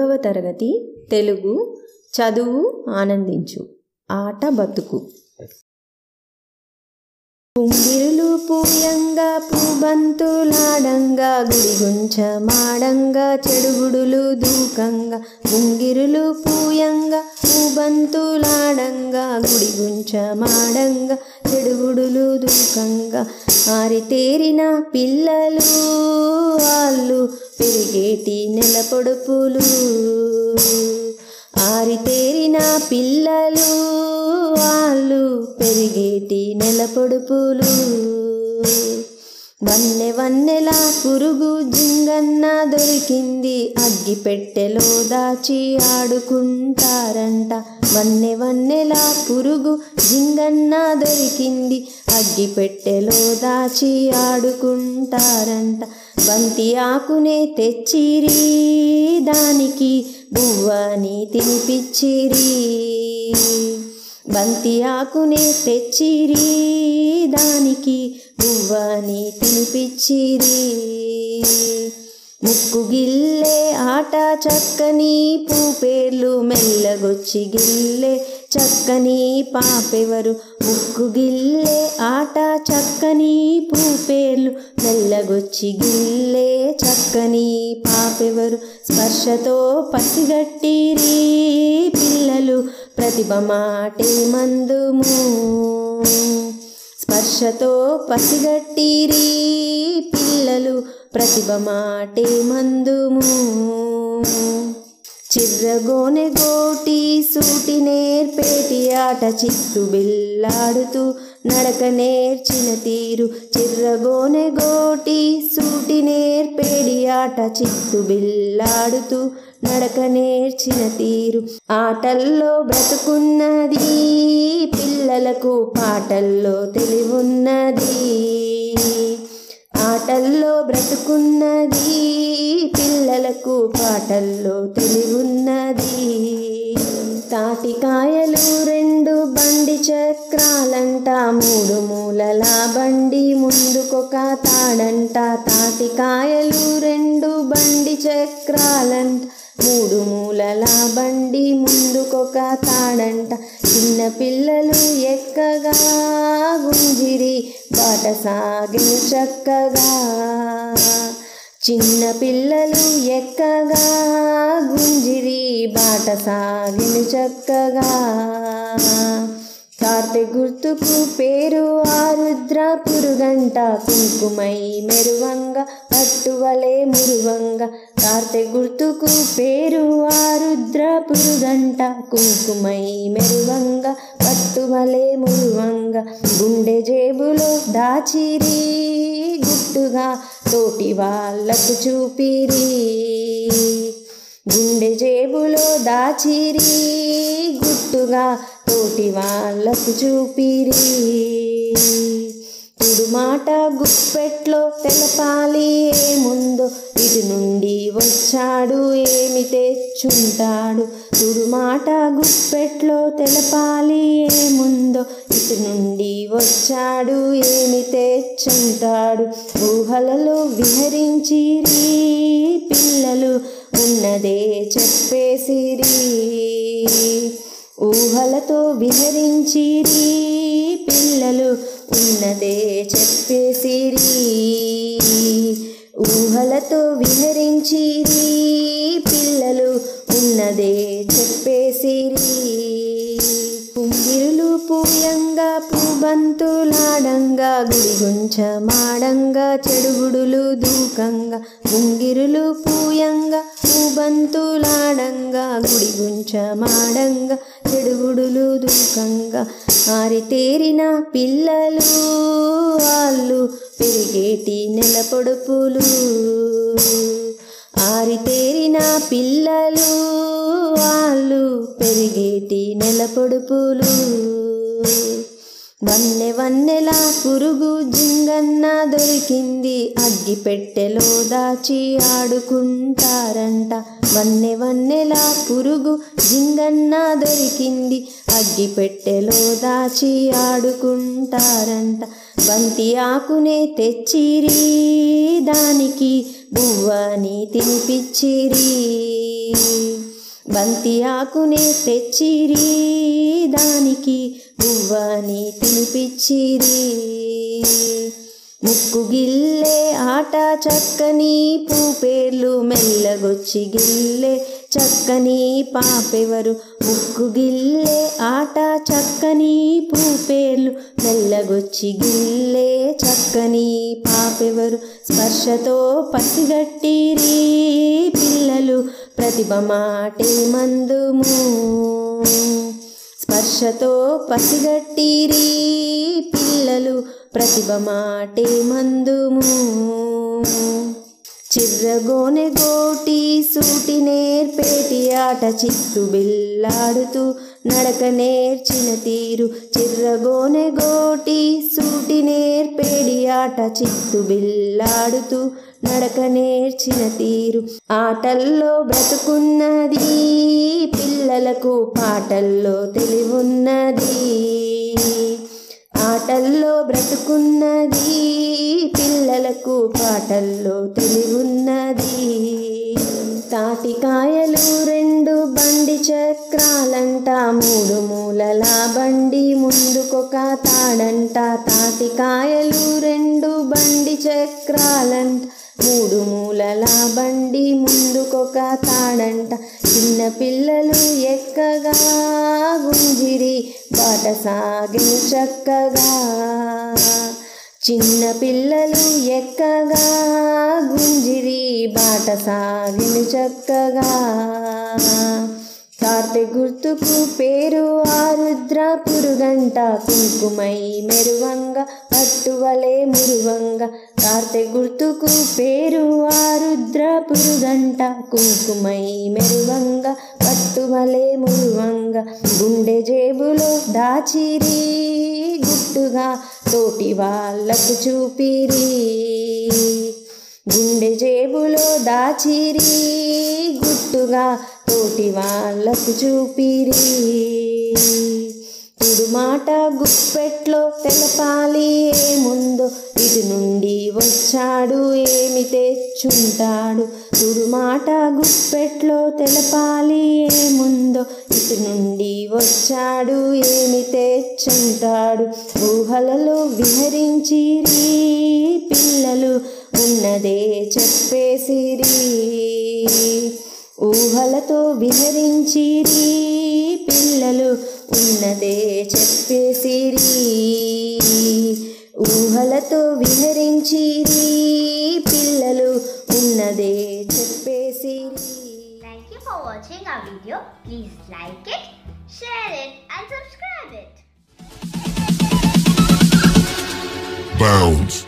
4వ తరగతి తెలుగు చదువు ఆనందించు ఆట బతుకు. పుంగిరులు పూయంగా పూబంతులాడంగా గుడిగుంచ మాడంగా చెడుగుడులు దూకంగా. పుంగిరులు పూయంగా పూబంతులాడంగా గుడిగుంచ మాడంగా చెడుగుడులు దూకంగా. ఆరితేరిన పిల్లలు వాళ్ళు పెరిగేటి నెల పొడుపులు. ఆరితేరిన పిల్లలు వాళ్ళు పెరిగేటి నెల పొడుపులు. వన్నె వన్నెల పురుగు జింగన్న దొరికింది అగ్గి పెట్టెలో దాచి ఆడుకుంటారంట. వన్నె వన్నెల పురుగు జింగన్న దొరికింది అగ్గి పెట్టెలో దాచి ఆడుకుంటారంట. బంతి ఆకునే తెచ్చిరి దానికి బువ్వని తినిపిచ్చిరి. బంతి ఆకునే తెచ్చిరి దానికి బువ్వని తినిపిచ్చిరి. ముక్కు గిల్లే ఆట చక్కని పూపేర్లు మెల్లగొచ్చి గిల్లే చక్కని పాపెవరు. ముక్కు గిల్లే ఆట చక్కని పూపేర్లు మెల్లగొచ్చి గిల్లే చక్కని పాపెవరు. స్పర్శతో పసిగట్టిరి పిల్లలు ప్రతిభ మాటే మందుము. స్పర్శతో పసిగట్టిరి పిల్లలు ప్రతిభ మాటే మందుము. చిర్రగోనె గోటి సూటి నేర్పేటి ఆట చిత్తు బిల్లాడుతూ నడక నేర్చిన తీరు. చిర్రగోనె గోటి సూటి నేర్పేడి ఆట చిత్తు బిల్లాడుతూ నడక నేర్చిన తీరు. ఆటల్లో బ్రతుకున్నది పిల్లలకు పాటల్లో తెలివున్నది. ఆటల్లో బ్రతుకున్నది పిల్లలకు పాటల్లో తెలివున్నది. తాటికాయలు 2 బండి చక్రాలంట 3 మూలల బండి ముందుకొక తాడంట. తాటికాయలు 2 బండి చక్రాలంట 3 మూలల బండి ముందుకొక తాడంట. చిన్న పిల్లలు ఎక్కగా గుంజిరి బాట సాగిన చక్కగా. చిన్న పిల్లలు ఎక్కగా గుంజిరి బాట సాగిన చక్కగా. కార్తె గుర్తుకు పేరు ఆరుద్ర పురుగంట కుంకుమై మెరువంగా పట్టువలే మురువంగా. కార్తె గుర్తుకు పేరు ఆరుద్ర పురుగంట కుంకుమై మెరువంగా పట్టువలే మురువంగా. గుండె జేబులో దాచిరి గుట్టుగా తోటి వాళ్ళకు చూపిరి. గుండె జేబులో దాచిరి గుట్టుగా తోటి వాళ్ళకు చూపిరి. తుడుమాట గుప్పెట్లో తెలపాలి ఏముందో ఇటు నుండి వచ్చాడు ఏమి తెచ్చుంటాడు. తుడుమాట గుప్పెట్లో తెలపాలి ఏముందో ఇటు నుండి వచ్చాడు ఏమి తెచ్చుంటాడు. ఊహలలో విహరించిరి పిల్లలు ఉన్నదే చెప్పేసిరి. ఊహలతో విహరించిరి పిల్లలు ఉన్నదే చెప్పేసిరి. ఊహలతో విహరించిరి పిల్లలు ఉన్నదే చెప్పేసిరి. పుంగిరులు పూయంగా పూబంతులాడంగా గుడిగుంచ మాడంగా చెడుగుడులు దూకంగా. పుంగిరులు పూయంగా పూబంతులాడంగా గుడిగుంచ మాడంగా చెడుగుడులు దూకంగా. ఆరితేరిన పిల్లలు వాళ్ళు పెరిగేటి నెల పొడుపులు. ఆరితేరిన పిల్లలు వాళ్ళు పెరిగేటి నెల పొడుపులు. వన్నె వన్నెల పురుగు జింగన్న దొరికింది అగ్గి పెట్టెలో దాచి ఆడుకుంటారంట. వన్నె వన్నెల పురుగు జింగన్న దొరికింది అగ్గి పెట్టెలో దాచి ఆడుకుంటారంట. బంతి ఆకునే తెచ్చిరి దానికి బువ్వని తినిపిచ్చిరి. బంతి ఆకునే తెచ్చిరి, దానికి బువ్వని తినిపిచ్చిరి. ముక్కు గిల్లే ఆట చక్కని పూపేర్లు మెల్లగొచ్చి గిల్లే చక్కని పాపెవరు. ముక్కు గిల్లే ఆట చక్కని పూపేర్లు మెల్లగొచ్చి గిల్లే చక్కని పాపెవరు. స్పర్శతో పసిగట్టిరి పిల్లలు ప్రతిభ మాటే మందుము. స్పర్శతో పసిగట్టిరి పిల్లలు ప్రతిభ మాటే మందుము. చిర్రగోనె గోటి సూటి నేర్పేటి ఆట చిత్తు బిల్లాడుతూ నడక నేర్చిన తీరు. చిర్రగోనె గోటి సూటి నేర్పేడి ఆట చిత్తు బిల్లాడుతూ నడక నేర్చిన తీరు. ఆటల్లో బ్రతుకున్నది పిల్లలకు పాటల్లో తెలివున్నది. ఆటల్లో బ్రతుకున్నది పిల్లలకు పాటల్లో తెలివున్నది. తాటికాయలు రెండు బండి చక్రాలంట, మూడు మూలల బండి ముందుకొక తాడంట. తాటికాయలు రెండు బండి చక్రాలంట, మూడు మూలల బండి ముందుకొక తాడంట. చిన్న పిల్లలు ఎక్కగా గుంజిరి బాట సాగిన చక్కగా. చిన్న పిల్లలు ఎక్కగా గుంజిరి బాట సాగిన చక్కగా. కార్తె గుర్తుకు పేరు ఆరుద్ర పురుగంట, కుంకుమై మెరువంగ పట్టువలే మురువంగ. కార్తె గుర్తుకు పేరు ఆరుద్ర పురుగంట, కుంకుమై మెరువంగ పట్టువలే మురువంగ. గుండె జేబులో దాచిరి గుట్టుగా తోటి వాళ్ళకు చూపిరి. గుండె జేబులో దాచిరి గుట్టుగా తోటి వాళ్ళకు చూపిరి. తుడు మాట గుప్పెట్లో తెలపాలి ఏముందో, ఇటు నుండి వచ్చాడు ఏమి తెచ్చుంటాడు. తుడు మాట గుప్పెట్లో తెలపాలి ఏముందో, ఇటు నుండి వచ్చాడు ఏమి తెచ్చుంటాడు. ఊహలలో విహరించిరి పిల్లలు ఉన్నదే చెప్పేసిరి. ఊహలతో విహరించిరి పిల్లలు ఉన్నదే చెప్పేసిరి. ఊహలతో విహరించిరి పిల్లలు ఉన్నదే చెప్పేసిరి. Thank you for watching our video. Please like it, share it and subscribe it. Bounce.